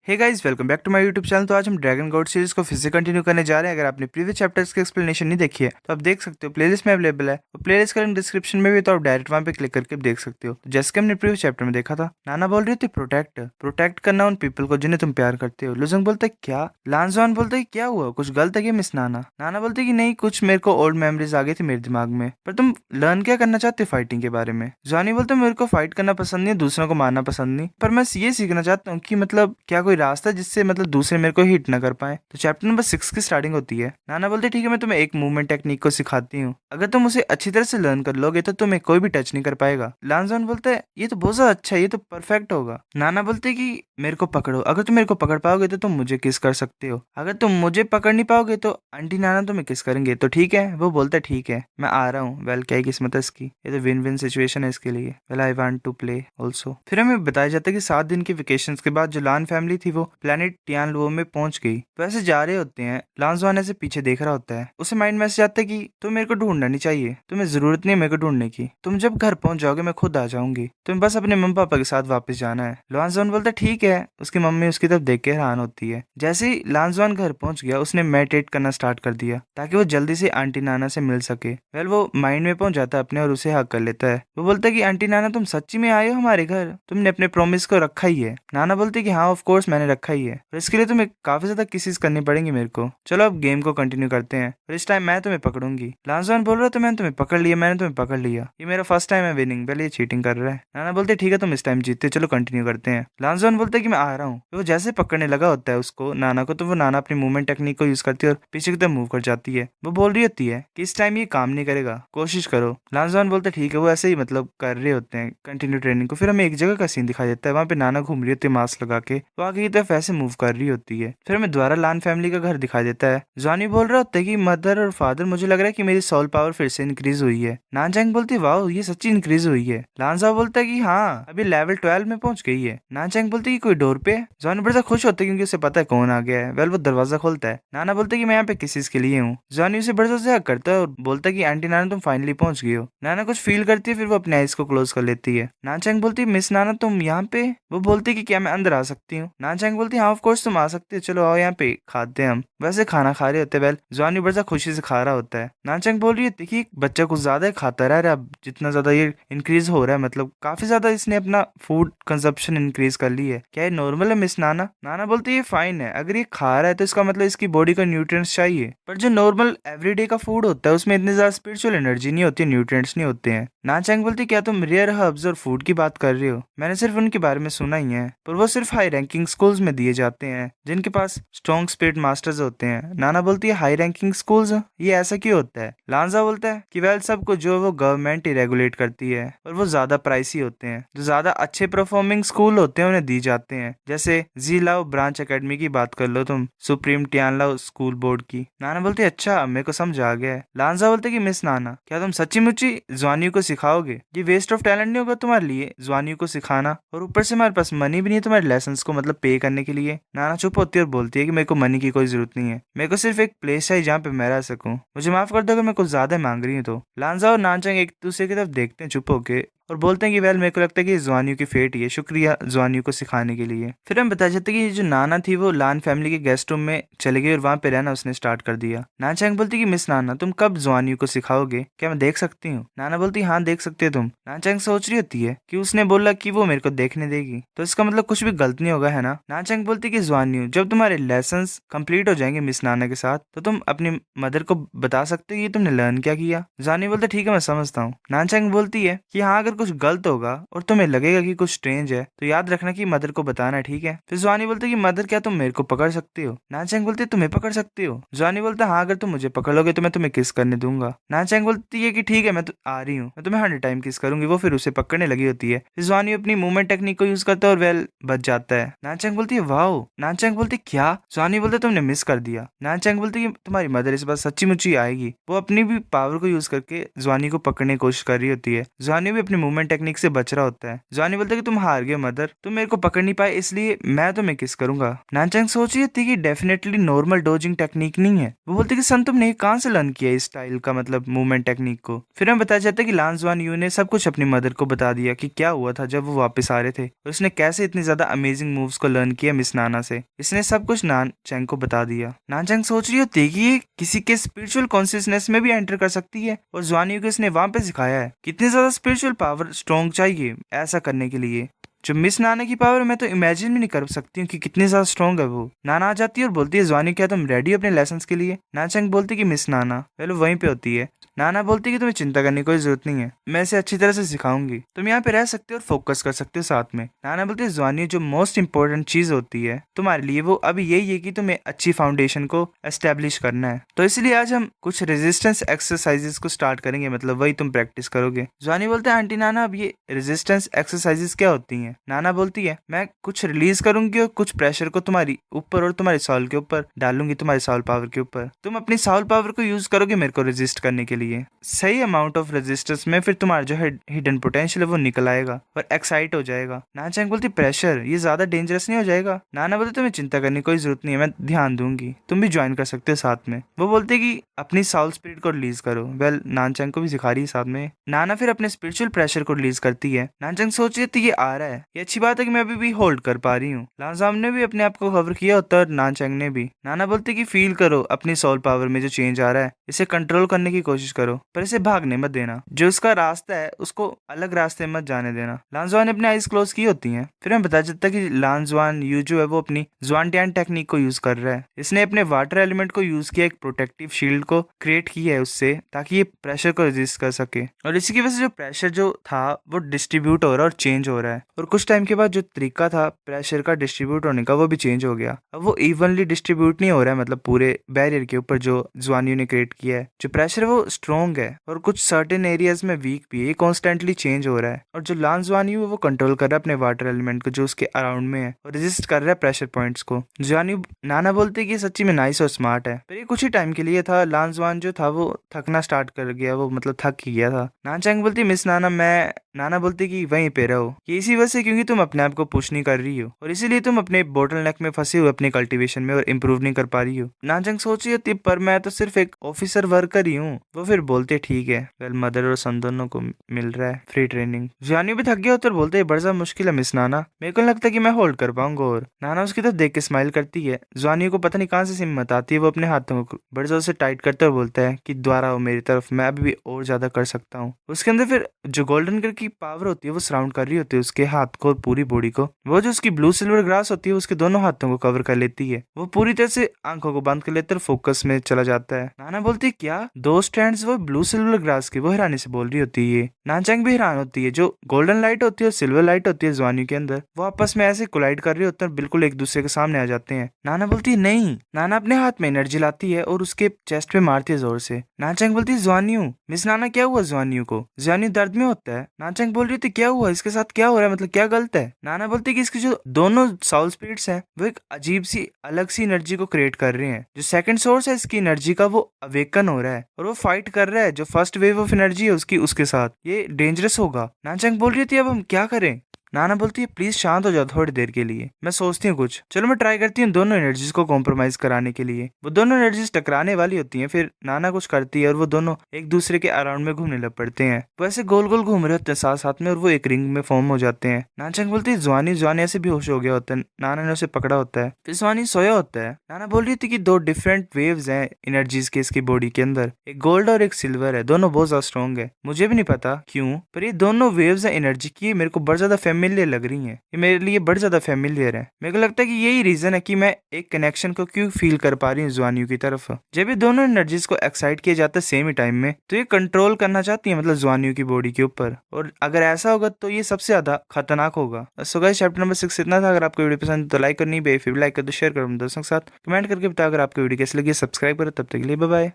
Hey guys, welcome back to my YouTube channel. तो आज हम ड्रैगन गॉड सीरीज को फिर से कंटिन्यू करने जा रहे हैं। अगर आपने प्रीवियस चैप्टर्स की एक्सप्लेनेशन नहीं देखी है तो आप देख सकते हो, प्लेलिस्ट में अवेलेबल है। और प्लेलिस्ट का लिंक डिस्क्रिप्शन में भी, तो आप डायरेक्ट वहां पे क्लिक करके देख सकते हो। तो जैसे कि हमने प्रीवियस चैप्टर में देखा था, नाना बोल रही थी प्रोटेक्ट प्रोटेक्ट करना उन पीपल को जिन्हें तुम प्यार करते हो। लुजंग बोलते क्या, लांजवान बोलते क्या हुआ, कुछ गलत है क्या मिस नाना। नाना बोलते कि नहीं, कुछ मेरे को ओल्ड मेमोरीज आ गई थी मेरे दिमाग में। पर तुम लर्न क्या करना चाहते हो फाइटिंग के बारे में। जॉनी बोलते मेरे को फाइट करना पसंद नहीं, दूसरों को मारना पसंद नहीं, पर मैं ये सीखना चाहता हूँ कि मतलब क्या कोई रास्ता है जिससे मतलब दूसरे मेरे को हिट ना कर पाए। तो चैप्टर नंबर 6 की स्टार्टिंग होती है। नाना बोलते ठीक है, मैं तुम्हें एक मूवमेंट टेक्निक को सिखाती हूँ, अगर तुम उसे अच्छी तरह से लर्न कर लोगे तो तुम्हें कोई भी टच नहीं कर पाएगा। लांजॉन बोलते है ये तो बहुत ज्यादा अच्छा है, ये तो परफेक्ट होगा। नाना बोलते कि मेरे को पकड़ो, अगर तुम मेरे को पकड़ पाओगे तो तुम मुझे किस कर सकते हो, अगर तुम मुझे पकड़ नहीं पाओगे तो आंटी नाना तुम्हें किस करेंगे। तो ठीक है, वो बोलता है ठीक है मैं आ रहा हूँ। वेल क्या ही किस्मत है इसकी, ये तो विन विन सिचुएशन है इसके लिए। Well I want to play also. फिर हमें बताया जाता है कि 7 दिन के वेकेशन के बाद जो लान फैमिली थी वो प्लेनेट टियानलुओ में पहुंच गई। वैसे जा रहे होते हैं, लांजवान से पीछे देख रहा होता है। उसे माइंड मैसेज आता है कि तुम मेरे को ढूंढना नहीं चाहिए, तुम्हें जरूरत नहीं है मेरे को ढूंढने की, तुम जब घर पहुंच जाओगे मैं खुद आ जाऊंगी, तुम्हें बस अपने मम्मी पापा के साथ वापस जाना है। लांजवान बोलता है ठीक है। उसकी मम्मी उसकी तरफ देख के हैरान होती है। जैसे ही लांजवान घर पहुंच गया, उसने मेडिटेट करना स्टार्ट कर दिया ताकि वो जल्दी से आंटी नाना से मिल सके। वेल वो माइंड में पहुंच जाता है अपने और उसे हक कर लेता है। वो बोलता है कि आंटी नाना तुम सच्ची में आए हो हमारे घर, तुमने अपने प्रॉमिस को रखा ही है। नाना बोलती है कि हाँ ऑफ कोर्स मैंने रखा ही है, और इसके लिए तुम्हें काफी ज्यादा किसेस करनी पड़ेंगी मेरे को। चलो अब गेम को कंटिन्यू करते हैं, और इस टाइम मैं तुम्हें पकड़ूंगी। लांजवान बोल रहा तो मैंने तुम्हें पकड़ लिया, मैंने तुम्हें पकड़ लिया, ये मेरा फर्स्ट टाइम है विनिंग। पहले ये चीटिंग कर रहा है। नाना बोलते ठीक है तुम इस टाइम जीतते, चलो कंटिन्यू करते हैं। लांजवान बोलते कि मैं आ रहा हूँ। वो जैसे पकड़ने लगा होता है उसको नाना को, तो वो नाना अपनी मूवमेंट टेक्निक को यूज करती है और पीछे की तरफ मूव कर जाती है। वो बोल रही होती है कि इस टाइम ये काम नहीं करेगा, कोशिश करो। लांजवान बोलते ठीक है। वो ऐसे ही मतलब कर रहे होते हैं कंटिन्यू ट्रेनिंग को। फिर हमें एक जगह का सीन दिखाई देता है, वहाँ पे नाना घूम रही होती है मास्क लगा के, वो आगे की तरफ ऐसे मूव कर रही होती है। फिर हमें दोबारा लान फैमिली का घर दिखाई देता है। जॉनी बोल रहा होता है कि मदर और फादर मुझे लग रहा है कि मेरी सोल पावर फिर से इंक्रीज हुई है। नानचैंग बोलती है वाओ ये सच्ची इंक्रीज हुई है। लानजाओ बोलता है कि हाँ अभी लेवल 12 में पहुंच गई है। नानचैंग बोलती है कि कोई डोर पे है। जॉनी बड़ा खुश होता है क्योंकि उसे पता है कौन आ गया है। वेल वो दरवाजा खोलता है। नाना बोलते है कि मैं यहाँ पे किसी के लिए हूँ। जॉनी उसे बड़े जोर से हक करता है और बोलता है कि आंटी नाना तुम फाइनली पहुंच गई हो। नाना कुछ फील करती है, फिर वो अपने आइज को क्लोज कर लेती है। नानचैंग बोलती है मिस नाना तुम यहाँ पे। वो बोलती है कि क्या मैं अंदर आ सकती हूँ। नानचैंग बोलती है हाँ ऑफ कोर्स तुम आ सकते हो, चलो आओ यहाँ पे खाते हैं हम। वैसे खाना खा रहे होते। वेल जॉनी बड़ा खुशी से खा रहा होता है। नानचैंग बोल रही है देखिए बच्चा कुछ ज्यादा ही खाता रह रहा है, अब जितना ज्यादा ये इंक्रीज हो रहा है मतलब काफी ज्यादा इसने अपना फूड कंजप्शन इंक्रीज कर ली है, क्या ये नॉर्मल है मिस नाना। नाना बोलती है ये फाइन है, अगर ये खा रहा है तो इसका मतलब इसकी बॉडी को न्यूट्रिएंट्स चाहिए, पर जो नॉर्मल एवरीडे का फूड होता है उसमें इतनी ज्यादा स्पिरिचुअल एनर्जी नहीं होती, न्यूट्रिएंट्स नहीं होते हैं। नानचैंग बोलती क्या तुम रेयर हर्ब्स और फूड की बात कर रहे हो, मैंने सिर्फ उनके बारे में सुना ही है, पर वो सिर्फ हाई रैंकिंग स्कूल्स में दिए जाते हैं जिनके पास स्ट्रॉन्ग स्पिरिट मास्टर्स होते हैं। नाना बोलती है हाई रैंकिंग स्कूल्स, ये ऐसा क्यों होता है। लांजा बोलता है कि वेल सब कुछ जो वो गवर्नमेंट ही रेगुलेट करती है, और वो ज्यादा प्राइसी होते हैं, जो ज्यादा अच्छे परफॉर्मिंग स्कूल होते हैं उन्हें दी जाते हैं। जैसे जी लाओ ब्रांच एकेडमी की बात कर लो तुम, सुप्रीम टियानलाओ स्कूल बोर्ड की। नाना बोलती है अच्छा मेरे को समझ आ गया है। लांजा बोलते कि मिस नाना क्या तुम सच्ची मुच्ची ज्वानियों को सिखाओगे, ये वेस्ट ऑफ टैलेंट नहीं होगा तुम्हारे लिए ज्वानियों को सिखाना, और ऊपर से हमारे पास मनी भी नहीं है तुम्हारे लेसन को मतलब पे करने के लिए। नाना चुप होती है और बोलती है कि मेरे को मनी की कोई जरूरत नहीं है, मेरे को सिर्फ एक प्लेस चाहिए जहाँ पे मैं रह सकूं, मुझे माफ कर दो अगर मैं कुछ ज्यादा मांग रही हूँ तो। लांजा और नानचैंग एक दूसरे की तरफ देखते हैं चुप होके और बोलते हैं कि वेल मेरे को लगता है कि ज्वानियों की फेट ही है, शुक्रिया ज्वानियों को सिखाने के लिए। फिर हम बताया जाता है कि जो नाना थी वो लान फैमिली के गेस्ट रूम में चली गई और वहां पे रहना उसने स्टार्ट कर दिया। नानचैंग बोलती कि मिस नाना तुम कब ज्वानियों को सिखाओगे, क्या मैं देख सकती हूँ। नाना बोलती हाँ देख सकते हो तुम। नानचैंग सोच रही होती है कि उसने बोला कि वो मेरे को देखने देगी तो इसका मतलब कुछ भी गलत नहीं होगा है ना। नानचैंग बोलती कि ज्वानियों जब तुम्हारे लेसन कंप्लीट हो जाएंगे मिस नाना के साथ तो तुम अपनी मदर को बता सकते हो कि तुमने लर्न क्या किया। ज्वानी बोलते ठीक है मैं समझता हूँ। नानचैंग बोलती है कि हाँ अगर कुछ गलत होगा और तुम्हें लगेगा कि कुछ स्ट्रेंज है तो याद रखना कि मदर को बताना, ठीक है। फिर ज्वानी बोलते कि मदर क्या तुम मेरे को पकड़ सकती हो। नानचैंग बोलती है तुम्हें पकड़ सकती हो। ज्वानी बोलता हाँ अगर तुम मुझे पकड़ लोगे तो मैं तुम्हें किस करने दूंगा। नानचैंग बोलती है कि ठीक है मैं तो आ रही हूँ, मैं तुम्हें 100 टाइम किस करूंगी। वो फिर उसे पकड़ने लगी होती है। फिर ज्वानी अपनी मूवमेंट टेक्निक को यूज करता है और वेल बच जाता है। नानचैंग बोलती है वाओ। नानचैंग बोलती क्या। ज्वानी बोलते तुमने मिस कर दिया। नानचैंग बोलती है तुम्हारी मदर इस बार सच्ची मुच्ची आएगी। वो अपनी भी पावर को यूज करके ज्वानी को पकड़ने की कोशिश कर रही होती है। ज्वानी भी अपनी मूवमेंट टेक्निक से बच रहा होता है। जॉनी बोलता है कि तुम हार गए मदर, तुम मेरे को पकड़ नहीं पाए, इसलिए मैं तुम्हें किस करूंगा। नानचंग सोच रही थी कि डेफिनेटली नॉर्मल डोजिंग टेक्निक नहीं है। वो बोलते कि सन तुमने कहाँ से लर्न किया इस स्टाइल का मतलब मूवमेंट टेक्निक को। फिर हमें बताया जाता है कि लान जुआन यू ने सब कुछ अपनी मदर को बता दिया कि क्या हुआ था जब वो वापस आ रहे थे और उसने कैसे इतनी ज्यादा अमेजिंग मूव्स को लर्न किया मिस नाना से। इसने सब कुछ नान चैंग को बता दिया। नान चैंग सोच रही होती है कि ये किसी के स्पिरिचुअल कॉन्शियसनेस में भी एंटर कर सकती है और जुआन यू को इसने वहां पे सिखाया है। कितनी ज्यादा स्पिरिचुअल पावर स्ट्रॉन्ग चाहिए ऐसा करने के लिए। जो मिस नाना की पावर मैं तो इमेजिन भी नहीं कर सकती हूँ कि कितनी ज्यादा स्ट्रॉन्ग है वो। नाना आ जाती है और बोलती है ज्वानी क्या तुम रेडी हो अपने लेसन के लिए। नाचंग बोलती है कि मिस नाना पहले वहीं पे होती है। नाना बोलती है कि तुम्हें चिंता करने की कोई जरूरत नहीं है, मैं इसे अच्छी तरह से सिखाऊंगी, तुम यहाँ पे रह सकते हो और फोकस कर सकते हो साथ में। नाना बोलती है ज्वानी जो मोस्ट इंपॉर्टेंट चीज होती है तुम्हारे लिए वो अभी यही है कि तुम्हें अच्छी फाउंडेशन को एस्टेब्लिश करना है। तो इसलिए आज हम कुछ रेजिस्टेंस एक्सरसाइजेस को स्टार्ट करेंगे, मतलब वही तुम प्रैक्टिस करोगे। ज्वानी बोलते हैं आंटी नाना अब ये रेजिस्टेंस एक्सरसाइजेस क्या होती हैं। नाना बोलती है मैं कुछ रिलीज करूंगी और कुछ प्रेशर को तुम्हारी ऊपर और तुम्हारे सॉल के ऊपर डालूंगी, तुम्हारे सॉल पावर के ऊपर। तुम अपनी सॉल पावर को यूज करोगे मेरे को रेजिस्ट करने के लिए। सही अमाउंट ऑफ रेजिस्टेंस में फिर तुम्हारा जो है हिडन पोटेंशियल है वो निकल आएगा और एक्साइट हो जाएगा। नानचंग बोलती प्रेशर ये ज्यादा डेंजरस नहीं हो जाएगा। नाना बोलते तुम्हें चिंता करने की कोई जरूरत नहीं है, मैं ध्यान दूंगी, तुम भी ज्वाइन कर सकते हो साथ में। वो बोलते कि अपनी साउल स्पिरिट को रिलीज करो। वेल नानचंग को भी सिखा रही है साथ में। नाना फिर अपने स्पिरिचुअल प्रेशर को रिलीज करती है। नानचंग सोच रही थी ये आ रहा है, ये अच्छी बात है कि मैं अभी भी होल्ड कर पा रही हूँ। लांजाम ने भी अपने आप को कवर किया होता और नानचंग ने भी। नाना बोलते कि फील करो अपनी सोल पावर में जो चेंज आ रहा है, इसे कंट्रोल करने की कोशिश करो पर इसे भागने मत देना। जो उसका रास्ता है उसको अलग रास्ते मत जाने देना। लांजवान ने अपनी आईज क्लोज की होती हैं। फिर हमें पता चलता है कि लांजवान यू जो है वो अपनी जुआनटियान टेक्निक को यूज कर रहा है। इसने अपने वाटर एलिमेंट को यूज किया, एक प्रोटेक्टिव शील्ड को क्रिएट किया है उससे, ताकि ये प्रेशर को रेजिस्ट कर सके। और इसी की वजह से जो प्रेशर जो था वो डिस्ट्रीब्यूट हो रहा है और चेंज हो रहा है। और कुछ टाइम के बाद जो तरीका था प्रेशर का डिस्ट्रीब्यूट होने का वो भी चेंज हो गया। अब वो इवनली डिस्ट्रीब्यूट नहीं हो रहा है, मतलब पूरे बैरियर के ऊपर जो जुआन यू ने क्रिएट किया है। जो प्रेशर है वो स्ट्रॉन्ग है और कुछ सर्टेन एरियाज में वीक भी है, ये कॉन्स्टेंटली चेंज हो रहा है। और जो लांजवान यू है वो कंट्रोल कर रहा है अपने वाटर एलिमेंट को जो उसके अराउंड में है और रेजिस्ट कर रहा है प्रेशर पॉइंट्स को। जुआन यू नाना बोलते कि ये सच्ची में नाइस और स्मार्ट है, पर ये कुछ ही टाइम के लिए था। लांजवान जो था वो थकना स्टार्ट कर गया, वो मतलब थक ही गया था। नानचंग बोलती मिस नाना मैं नाना बोलती कि वहीं पे रहो, ये इसी वजह से क्योंकि तुम अपने आप को पुश नहीं कर रही हो और इसीलिए तुम अपने बोटल नेक में फंसे हो अपने कल्टीवेशन में और इम्प्रूव नहीं कर पा रही हो। नानचंग सोच रही होती पर मैं तो सिर्फ एक ऑफिसर वर्कर ही हूँ। वो फिर बोलते ठीक है, वेल मदर और सन दोनों को मिल रहा है फ्री ट्रेनिंग। जानी भी थक गया होता और बोलते बड़ा सा मुश्किल है मिस नाना, मेरे को लगता है कि मैं होल्ड कर पाऊंगा। और नाना उसकी तरफ देख के स्माइल करती है। जानी को पता नहीं कहाँ से हिम्मत आती है, वो अपने हाथों को बड़े जोर से टाइट करते हुए बोलता है कि द्वारा हो मेरी तरफ, मैं अभी भी और ज्यादा कर सकता हूँ। उसके अंदर फिर जो गोल्डन कलर की पावर होती है वो सराउंड कर रही होती है उसके हाथ को और पूरी बॉडी को। वो जो उसकी ब्लू सिल्वर ग्रास होती है उसके दोनों हाथों को कवर कर लेती है। वो पूरी तरह से आंखों को बंद कर लेते और फोकस में चला जाता है। नाना बोलती है क्या दो स्टैंड्स वो ब्लू सिल्वर ग्रास की, वो हैरानी से बोल रही होती है। नानचंग भी हैरान होती है, जो गोल्डन लाइट होती है और सिल्वर लाइट होती है ज्वानी के अंदर वो आपस में ऐसे कोलाइड कर रहे होते हैं और बिल्कुल एक दूसरे के सामने आ जाते हैं। नाना बोलती है नहीं। नाना अपने हाथ में एनर्जी लाती है और उसके चेस्ट पे मारती है जोर से। नानचंग बोलती है ज्वानियू मिस नाना क्या हुआ ज्वानियू को, ज्वानियू दर्द में होता है। नानचंग बोल रही थी क्या हुआ इसके साथ, क्या हो रहा है, मतलब क्या गलत है। नाना बोलती है कि इसकी जो दोनों साउल स्पिरिट्स हैं वो एक अजीब सी अलग सी एनर्जी को क्रिएट कर रहे हैं। जो सेकंड सोर्स है इसकी एनर्जी का वो अवेकन हो रहा है और वो फाइट कर रहा है जो फर्स्ट वेव ऑफ एनर्जी है उसकी उसके साथ, ये डेंजरस होगा। नानचंग बोल रही थी अब हम क्या करें। नाना बोलती है प्लीज शांत हो जाओ थोड़ी देर के लिए, मैं सोचती हूँ कुछ, चलो मैं ट्राई करती हूँ दोनों एनर्जीज को कॉम्प्रोमाइज कराने के लिए। वो दोनों एनर्जीज टकराने वाली होती हैं, फिर नाना कुछ करती है और वो दोनों एक दूसरे के अराउंड में घूमने लग पड़ते हैं। वो ऐसे गोल गोल घूम रहे होते हैं साथ साथ में और वो एक रिंग में फॉर्म हो जाते हैं। नानचंग बोलती है ज्वानी ऐसे बेहोश हो गया होता है, नाना ने उसे पकड़ा होता है, फिर ज्वानी सोया होता है। नाना बोल रही थी कि दो डिफरेंट वेव्स हैं एनर्जीज के इसकी बॉडी के अंदर, एक गोल्ड और एक सिल्वर है, दोनों बहुत ज्यादा स्ट्रॉन्ग है। मुझे भी नहीं पता क्यों पर ये दोनों वेव्स है एनर्जी की मेरे को बहुत ज्यादा फेमिलियर लग रही है, ये मेरे लिए बड़ा ज्यादा फेमिलियर है। मेरे को लगता है कि यही रीजन है कि मैं एक कनेक्शन को क्यों फील कर पा रही हूँ ज्वानियू की तरफ। जब ये दोनों एनर्जीज को एक्साइट किया जाता है सेम ही टाइम में तो ये कंट्रोल करना चाहती है मतलब ज्वानियू की बॉडी के ऊपर, और अगर ऐसा होगा तो ये सबसे ज्यादा खतरनाक होगा। सो गाइस चैप्टर नंबर 6 इतना था। अगर आपको वीडियो पसंद तो लाइक करनी, फिर लाइक कर दो, शेयर करो दोस्तों के साथ, कमेंट करके बताओ अगर आपको वीडियो कैसी लगी, सब्सक्राइब करो। तब तक के लिए बाय बाय।